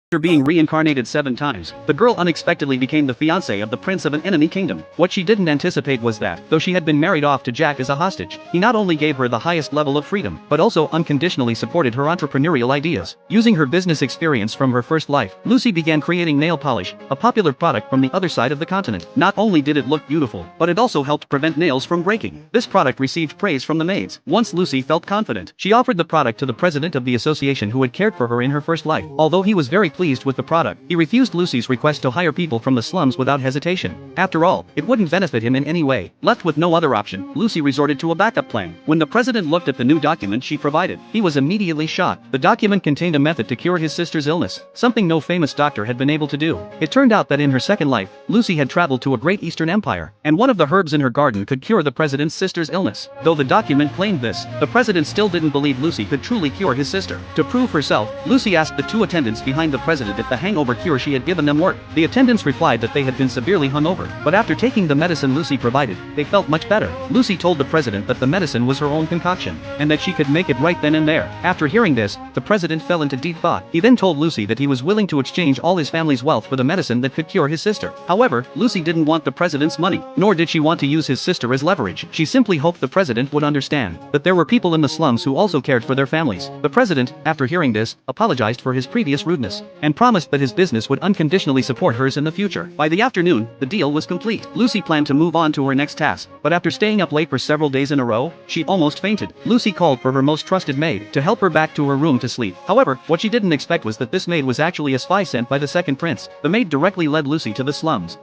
After being reincarnated 7 times, the girl unexpectedly became the fiancé of the prince of an enemy kingdom. What she didn't anticipate was that, though she had been married off to Jack as a hostage, he not only gave her the highest level of freedom, but also unconditionally supported her entrepreneurial ideas. Using her business experience from her first life, Lucy began creating nail polish, a popular product from the other side of the continent. Not only did it look beautiful, but it also helped prevent nails from breaking. This product received praise from the maids. Once Lucy felt confident, she offered the product to the president of the association who had cared for her in her first life. Although he was very pleased with the product, he refused Lucy's request to hire people from the slums without hesitation. After all, it wouldn't benefit him in any way. Left with no other option, Lucy resorted to a backup plan. When the president looked at the new document she provided, he was immediately shocked. The document contained a method to cure his sister's illness, something no famous doctor had been able to do. It turned out that in her second life, Lucy had traveled to a great Eastern empire, and one of the herbs in her garden could cure the president's sister's illness. Though the document claimed this, the president still didn't believe Lucy could truly cure his sister. To prove herself, Lucy asked the 2 attendants behind the president if the hangover cure she had given them worked. The attendants replied that they had been severely hungover, but after taking the medicine Lucy provided, they felt much better. Lucy told the president that the medicine was her own concoction, and that she could make it right then and there. After hearing this, the president fell into deep thought. He then told Lucy that he was willing to exchange all his family's wealth for the medicine that could cure his sister. However, Lucy didn't want the president's money, nor did she want to use his sister as leverage. She simply hoped the president would understand that there were people in the slums who also cared for their families. The president, after hearing this, apologized for his previous rudeness, and promised that his business would unconditionally support hers in the future. By the afternoon, the deal was complete. Lucy planned to move on to her next task, but after staying up late for several days in a row, she almost fainted. Lucy called for her most trusted maid to help her back to her room to sleep. However, what she didn't expect was that this maid was actually a spy sent by the second prince. The maid directly led Lucy to the slums,